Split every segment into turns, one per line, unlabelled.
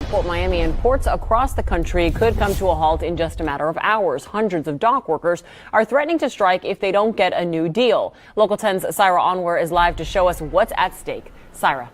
Port Miami and ports across the country could come to a halt in just a matter of hours. Hundreds of dock workers are threatening to strike if they don't get a new deal. Local 10's Syra Onwer is live to show us what's at stake. Syra.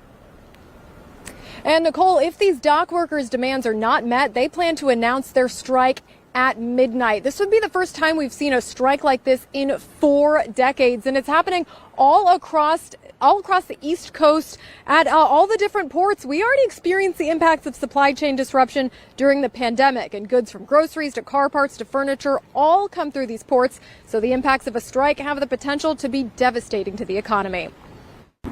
And Nicole, if these dock workers' demands are not met, they plan to announce their strike at midnight. This would be the first time we've seen a strike like this in 4 decades, and it's happening all across the East Coast at all the different ports. We already experienced the impacts of supply chain disruption during the pandemic, and goods from groceries to car parts to furniture all come through these ports. So the impacts of a strike have the potential to be devastating to the economy.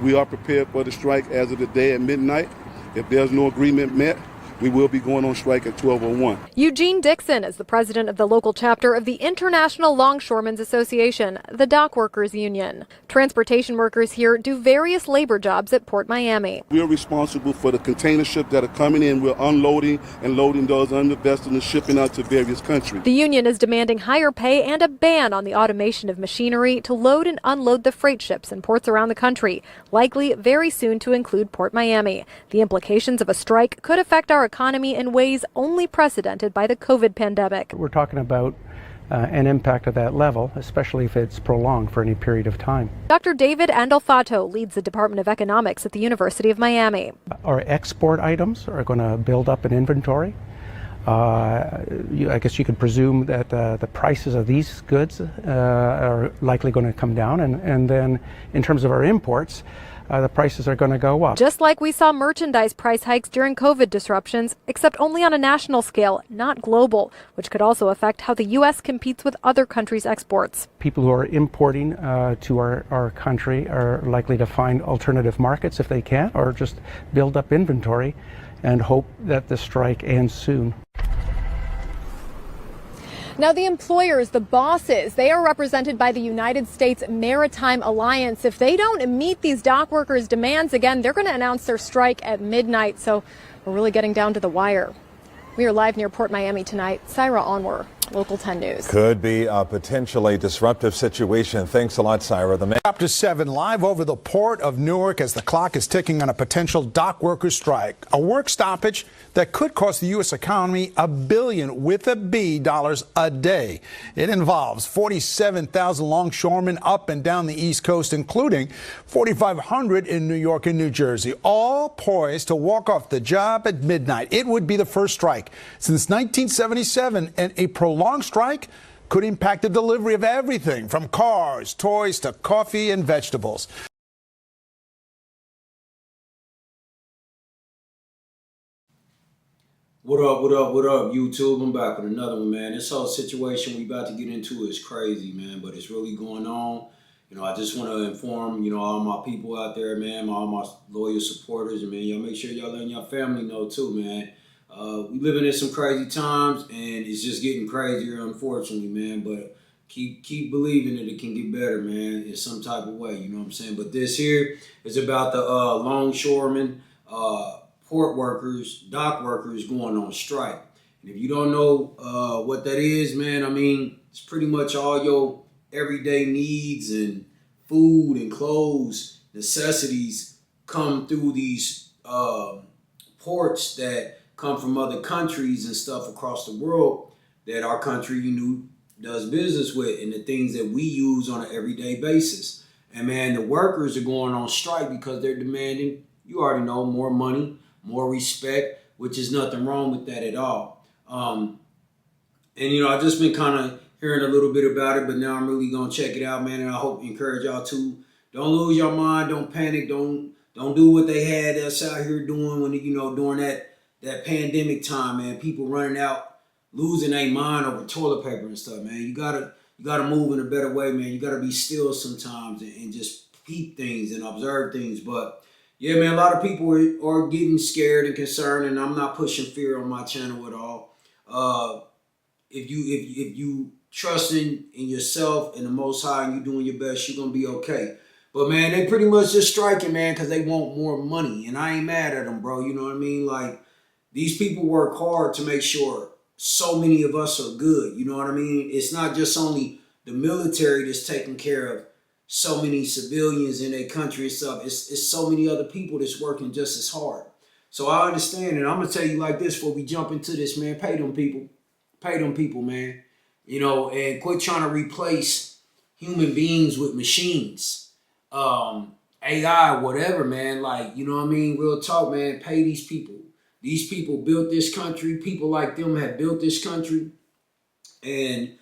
We are prepared for the strike as of today at midnight. If there's no agreement met, we will be going on strike at 12:01.
Eugene Dixon is the president of the local chapter of the International Longshoremen's Association, the dock workers union. Transportation workers here do various labor jobs at Port Miami.
We are responsible for the container ships that are coming in. We're unloading and loading those under vessels and shipping out to various countries.
The union is demanding higher pay and a ban on the automation of machinery to load and unload the freight ships in ports around the country, likely very soon to include Port Miami. The implications of a strike could affect our economy in ways only precedented by the COVID pandemic.
We're talking about an impact at that level, especially if it's prolonged for any period of time.
Dr. David Andolfato leads the Department of Economics at the University of Miami.
Our export items are going to build up in inventory. I guess you could presume that the prices of these goods are likely going to come down, and then in terms of our imports, the prices are going to go up.
Just like we saw merchandise price hikes during COVID disruptions, except only on a national scale, not global, which could also affect how the U.S. competes with other countries' exports.
People who are importing to our country are likely to find alternative markets if they can, or just build up inventory and hope that the strike ends soon.
Now, the employers, the bosses, they are represented by the United States Maritime Alliance. If they don't meet these dock workers' demands again, they're going to announce their strike at midnight. So we're really getting down to the wire. We are live near Port Miami tonight. Syra Onwer, Local 10 News.
Could be a potentially disruptive situation. Thanks a lot, Syra.
Chapter 7 live over the port of Newark as the clock is ticking on a potential dock workers strike. A work stoppage that could cost the U.S. economy $1 billion with a B dollars a day. It involves 47,000 longshoremen up and down the East Coast, including 4,500 in New York and New Jersey, all poised to walk off the job at midnight. It would be the first strike since 1977, and a prolonged strike could impact the delivery of everything from cars, toys to coffee and vegetables.
What up, YouTube? I'm back with another one, man. This whole situation we about to get into is crazy, man, but it's really going on. You know, I just want to inform, all my people out there, man, all my loyal supporters, and, man, y'all make sure y'all letting your family know, too, man. We living in some crazy times, and it's just getting crazier, unfortunately, man, but keep believing that it can get better, man, in some type of way, you know what I'm saying? But this here is about the longshoremen, port workers, dock workers going on strike. And if you don't know what that is, man, I mean, it's pretty much all your everyday needs and food and clothes, necessities come through these ports that come from other countries and stuff across the world that our country, does business with, and the things that we use on an everyday basis. And, man, the workers are going on strike because they're demanding, you already know, more money, more respect, which is nothing wrong with that at all. And, I've just been kind of hearing a little bit about it, but now I'm really going to check it out, man, and I hope encourage y'all to don't lose your mind, don't panic, don't do what they had us out here doing when, during that pandemic time, man. People running out, losing their mind over toilet paper and stuff, man. You gotta move in a better way, man. You gotta be still sometimes and just peep things and observe things. But yeah, man, a lot of people are getting scared and concerned, and I'm not pushing fear on my channel at all. If you trusting in yourself and the Most High and you doing your best, you're gonna be okay. But, man, they pretty much just striking, man, because they want more money, and I ain't mad at them, bro. You know what I mean? Like, these people work hard to make sure so many of us are good. You know what I mean? It's not just only the military that's taking care of so many civilians in their country and stuff. It's so many other people that's working just as hard. So I understand, and I'm gonna tell you like this before we jump into this, man. Pay them people, man. You know, and quit trying to replace human beings with machines, AI, whatever, man. Like, you know what I mean? Real talk, man. Pay these people. These people built this country. People like them have built this country and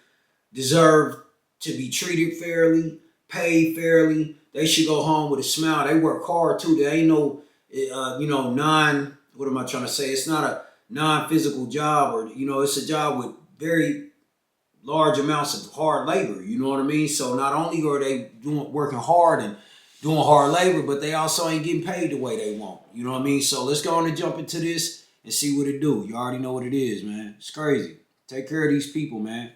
deserve to be treated fairly, paid fairly. They should go home with a smile. They work hard too. There ain't no, what am I trying to say? It's not a non-physical job, or, it's a job with very large amounts of hard labor. You know what I mean? So not only are they working hard and doing hard labor, but they also ain't getting paid the way they want. You know what I mean? So let's go on and jump into this and see what it do. You already know what it is, man. It's crazy. Take care of these people, man.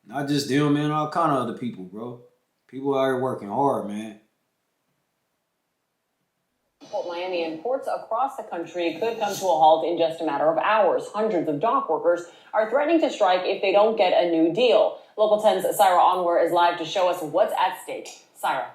Not just them, man. All kind of other people, bro. People out here working hard, man.
Port Miami and ports across the country could come to a halt in just a matter of hours. Hundreds of dock workers are threatening to strike if they don't get a new deal. Local 10's Syra Onwer is live to show us what's at stake. Syra.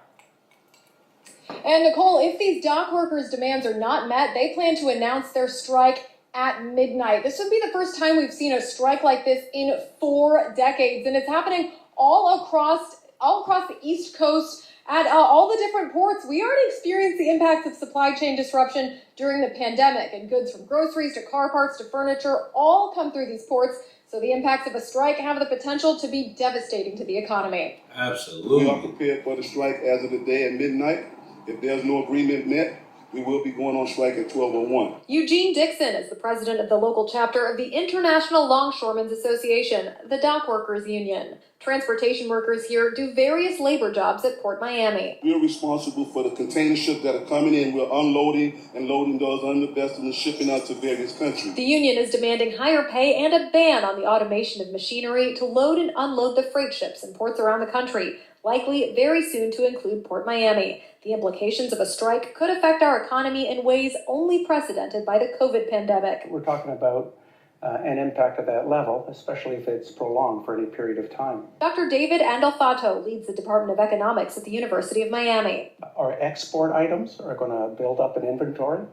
And Nicole, if these dock workers' demands are not met, they plan to announce their strike at midnight. This would be the first time we've seen a strike like this in 4 decades, and it's happening all across the East Coast at all the different ports. We already experienced the impacts of supply chain disruption during the pandemic, and goods from groceries to car parts to furniture all come through these ports. So the impacts of a strike have the potential to be devastating to the economy.
Absolutely.
We are prepared for the strike as of today at midnight. If there's no agreement met, we will be going on strike at 12:01.
Eugene Dixon is the president of the local chapter of the International Longshoremen's Association, the dock workers union. Transportation workers here do various labor jobs at Port Miami.
We are responsible for the container ships that are coming in. We're unloading and loading those on the vessels and shipping out to various countries.
The union is demanding higher pay and a ban on the automation of machinery to load and unload the freight ships in ports around the country, likely very soon to include Port Miami. The implications of a strike could affect our economy in ways only precedented by the COVID pandemic.
We're talking about an impact at that level, especially if it's prolonged for any period of time.
Dr. David Andolfato leads the Department of Economics at the University of Miami.
Our export items are going to build up an inventory.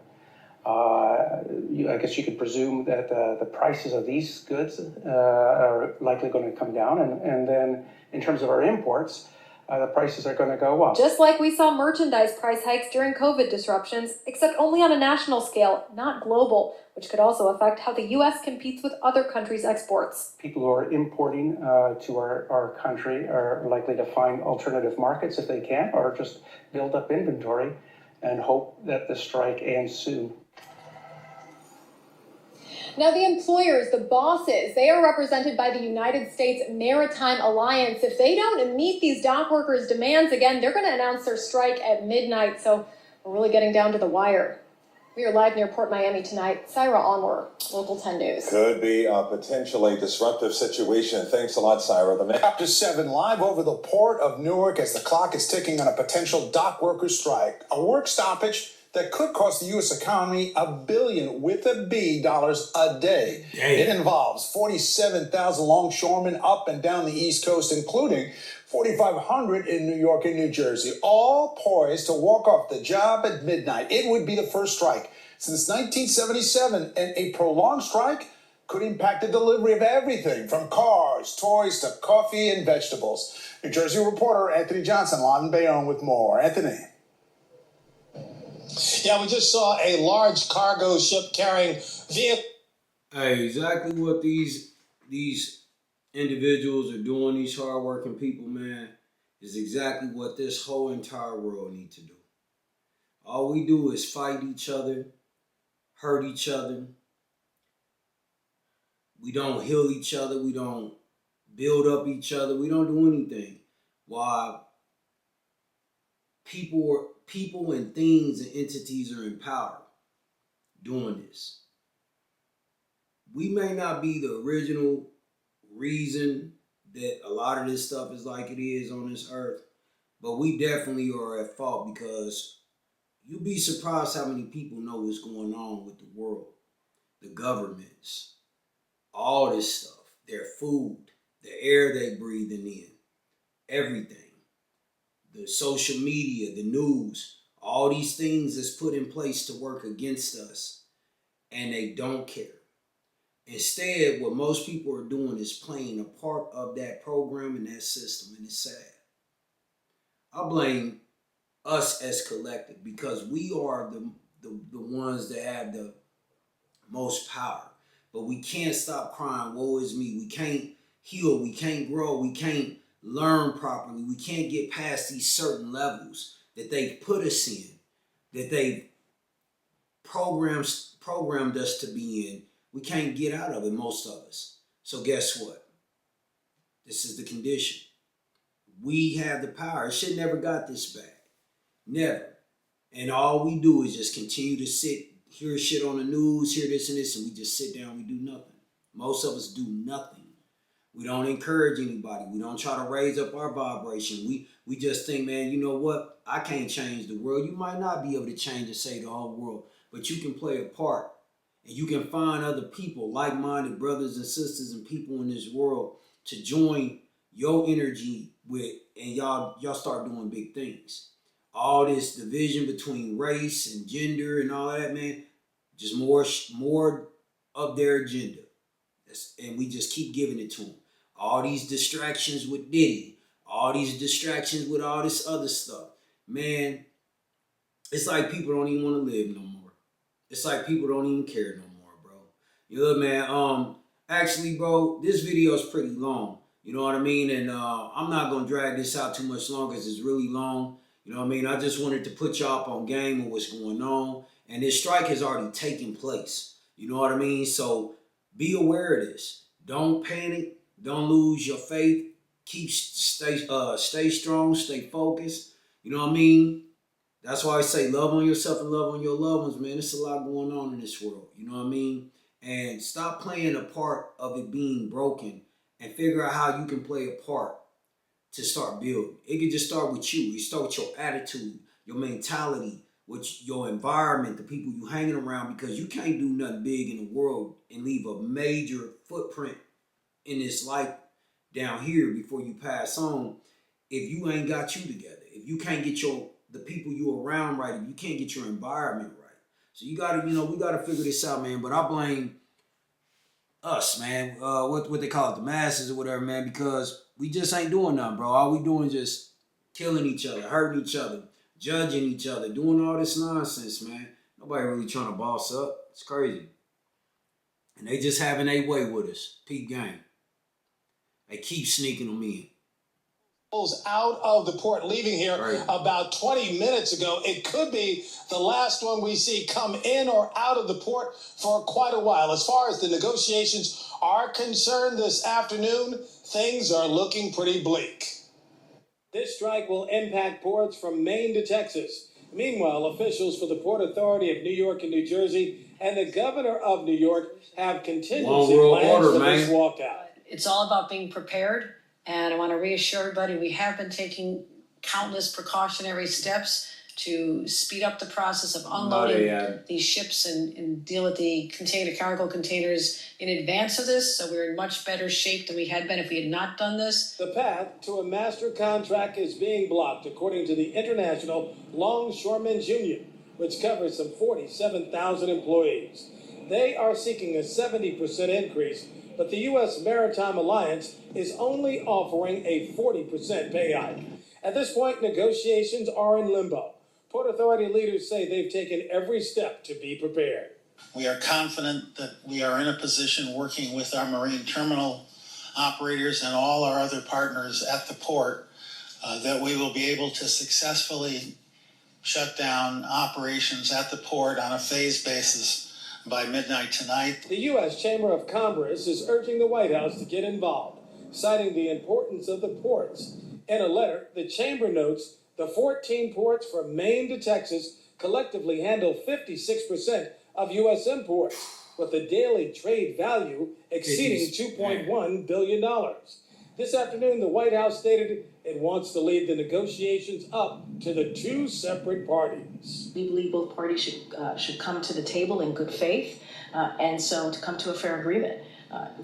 I guess you could presume that the prices of these goods are likely going to come down. And then in terms of our imports, the prices are going to go up.
Just like we saw merchandise price hikes during COVID disruptions, except only on a national scale, not global, which could also affect how the U.S. competes with other countries' exports.
People who are importing to our country are likely to find alternative markets if they can, or just build up inventory and hope that the strike ends soon.
Now, the employers, the bosses, they are represented by the United States Maritime Alliance. If they don't meet these dock workers' demands, again, they're going to announce their strike at midnight. So we're really getting down to the wire. We are live near Port Miami tonight. Syra Onwer, Local 10 News.
Could be a potentially disruptive situation. Thanks a lot, Syra.
Chapter 7 live over the port of Newark as the clock is ticking on a potential dock workers' strike. A work stoppage that could cost the U.S. economy $1 billion with a B dollars a day.
Damn.
It involves 47,000 longshoremen up and down the East Coast, including 4,500 in New York and New Jersey, all poised to walk off the job at midnight. It would be the first strike since 1977, and a prolonged strike could impact the delivery of everything from cars, toys, to coffee and vegetables. New Jersey reporter Anthony Johnson, live in Bayonne with more. Anthony.
Yeah, we just saw a large cargo ship carrying vehicles.
Hey, exactly what these individuals are doing, these hardworking people, man, is exactly what this whole entire world needs to do. All we do is fight each other, hurt each other. We don't heal each other. We don't build up each other. We don't do anything. While people and things and entities are in power doing this. We may not be the original reason that a lot of this stuff is like it is on this earth, but we definitely are at fault, because you'd be surprised how many people know what's going on with the world, the governments, all this stuff, their food, the air they breathing in, everything. The social media, the news, all these things that's put in place to work against us. and they don't care. Instead, what most people are doing is playing a part of that program and that system, and it's sad. I blame us as collective because we are the ones that have the most power. But we can't stop crying, woe is me. We can't heal, we can't grow, we can't learn properly. We can't get past these certain levels that they've put us in, that they've programmed us to be in. We can't get out of it, most of us. So guess what? This is the condition. We have the power. It should never got this bad. Never. And all we do is just continue to sit, hear shit on the news, hear this and this, and we just sit down, we do nothing. Most of us do nothing. We don't encourage anybody. We don't try to raise up our vibration. We just think, man, you know what? I can't change the world. You might not be able to change and save the whole world, but you can play a part. And you can find other people, like-minded brothers and sisters and people in this world to join your energy with, and y'all start doing big things. All this division between race and gender and all that, man, just more of their agenda. And we just keep giving it to them. All these distractions with Diddy, all these distractions with all this other stuff. Man, it's like people don't even want to live no more. It's like people don't even care no more, bro. You know, man, actually, bro, this video is pretty long. You know what I mean? And I'm not going to drag this out too much longer because it's really long. You know what I mean? I just wanted to put y'all up on game of what's going on. And this strike has already taken place. You know what I mean? So be aware of this. Don't panic. Don't lose your faith. Stay strong. Stay focused. You know what I mean? That's why I say love on yourself and love on your loved ones, man. There's a lot going on in this world. You know what I mean? And stop playing a part of it being broken and figure out how you can play a part to start building. It can just start with you. You start with your attitude, your mentality, with your environment, the people you hanging around, because you can't do nothing big in the world and leave a major footprint in this life down here before you pass on if you ain't got you together. If you can't get the people you around right, if you can't get your environment right. So you gotta, we gotta figure this out, man. But I blame us, man. What they call it, the masses or whatever, man, because we just ain't doing nothing, bro. All we doing is just killing each other, hurting each other, judging each other, doing all this nonsense, man. Nobody really trying to boss up. It's crazy. And they just having their way with us. Peep game. They keep sneaking them in.
Out of the port, leaving here about 20 minutes ago. It could be the last one we see come in or out of the port for quite a while. As far as the negotiations are concerned this afternoon, things are looking pretty bleak. This strike will impact ports from Maine to Texas. Meanwhile, officials for the Port Authority of New York and New Jersey and the governor of New York have contingency plans for this walkout.
It's all about being prepared. And I want to reassure everybody, we have been taking countless precautionary steps to speed up the process of unloading these ships and deal with the cargo containers in advance of this. So we're in much better shape than we had been if we had not done this.
The path to a master contract is being blocked, according to the International Longshoremen Union, which covers some 47,000 employees. They are seeking a 70% increase, but the U.S. Maritime Alliance is only offering a 40% pay hike. At this point, negotiations are in limbo. Port Authority leaders say they've taken every step to be prepared.
We are confident that we are in a position, working with our marine terminal operators and all our other partners at the port, that we will be able to successfully shut down operations at the port on a phased basis by midnight tonight.
The U.S. Chamber of Commerce is urging the White House to get involved, citing the importance of the ports. In a letter, the Chamber notes the 14 ports from Maine to Texas collectively handle 56% of U.S. imports, with the daily trade value exceeding $2.1 billion. This afternoon, the White House stated it wants to lead the negotiations up to the two separate parties.
We believe both parties should come to the table in good faith, and so to come to a fair agreement.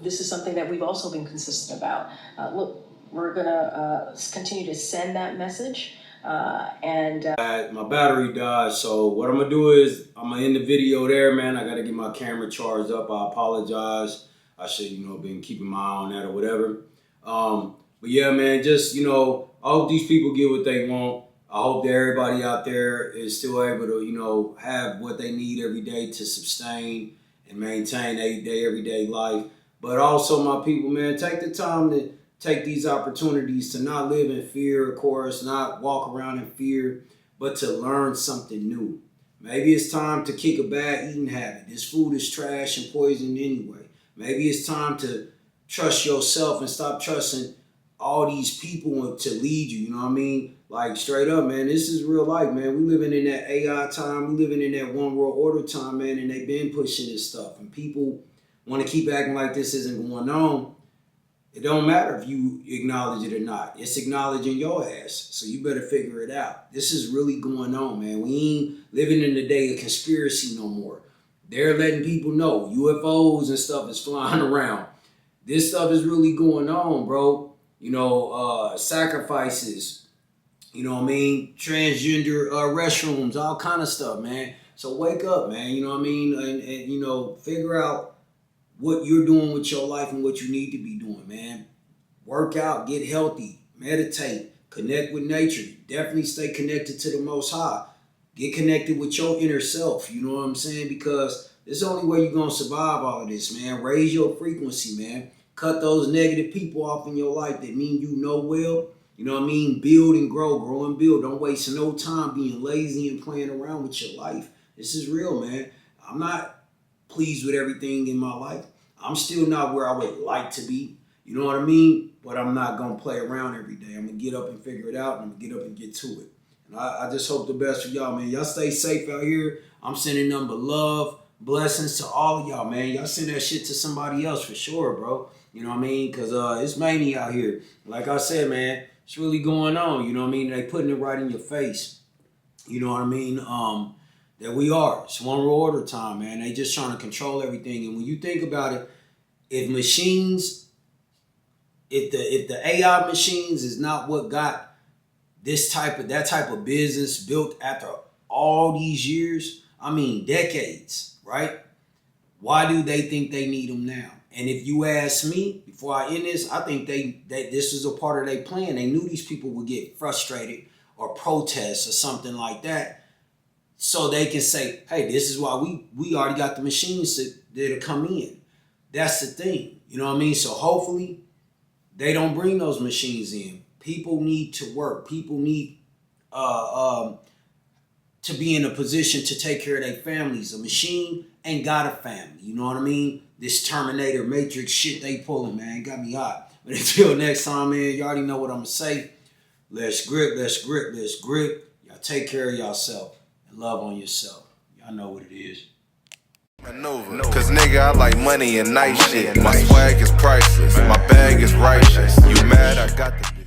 This is something that we've also been consistent about. Look, we're going to continue to send that message.
My battery died, so what I'm gonna do is I'm gonna end the video there, man. I gotta get my camera charged up. I apologize. I should, been keeping my eye on that or whatever. But yeah, man, just, I hope these people get what they want. I hope that everybody out there is still able to, have what they need every day to sustain and maintain their everyday life. But also, my people, man, take the time to take these opportunities to not live in fear, of course, not walk around in fear, but to learn something new. Maybe it's time to kick a bad eating habit. This food is trash and poison anyway. Maybe it's time to trust yourself and stop trusting all these people to lead you, you know what I mean? Like, straight up, man, this is real life, man. We living in that AI time. We living in that one world order time, man, and they've been pushing this stuff. And people want to keep acting like this isn't going on. It don't matter if you acknowledge it or not. It's acknowledging your ass. So you better figure it out. This is really going on, man. We ain't living in the day of conspiracy no more. They're letting people know UFOs and stuff is flying around. This stuff is really going on, bro. Sacrifices, transgender restrooms, all kind of stuff, man. So wake up, man, and figure out what you're doing with your life and what you need to be doing, man. Work out, get healthy, meditate, connect with nature. Definitely stay connected to the Most High. Get connected with your inner self, you know what I'm saying? Because it's the only way you're going to survive all of this, man. Raise your frequency, man. Cut those negative people off in your life that mean you know well. You know what I mean? Build and grow and build. Don't waste no time being lazy and playing around with your life. This is real, man. I'm not pleased with everything in my life. I'm still not where I would like to be. You know what I mean? But I'm not going to play around every day. I'm going to get up and figure it out, and I'm going to get up and get to it. And I just hope the best for y'all, man. Y'all stay safe out here. I'm sending nothing but love, blessings to all of y'all, man. Y'all send that shit to somebody else for sure, bro. You know what I mean? Because it's mania out here. Like I said, man, it's really going on. You know what I mean? They putting it right in your face. You know what I mean? That we are. It's one world order time, man. They just trying to control everything. And when you think about it, if the AI machines is not what got that type of business built after all these years, I mean decades, right? Why do they think they need them now? And if you ask me, before I end this, I think this is a part of their plan. They knew these people would get frustrated or protest or something like that, so they can say, hey, this is why we already got the machines that'll come in. That's the thing. You know what I mean? So hopefully they don't bring those machines in. People need to work. People need to be in a position to take care of their families. A machine ain't got a family. You know what I mean? This Terminator Matrix shit they pulling, man, got me hot. But until next time, man, you already know what I'm going to say. Let's grip, let's grip, let's grip. Y'all take care of yourself and love on yourself. Y'all know what it is.
Cause nigga, I like money and nice shit. My swag is priceless, my bag is righteous. You mad? I got the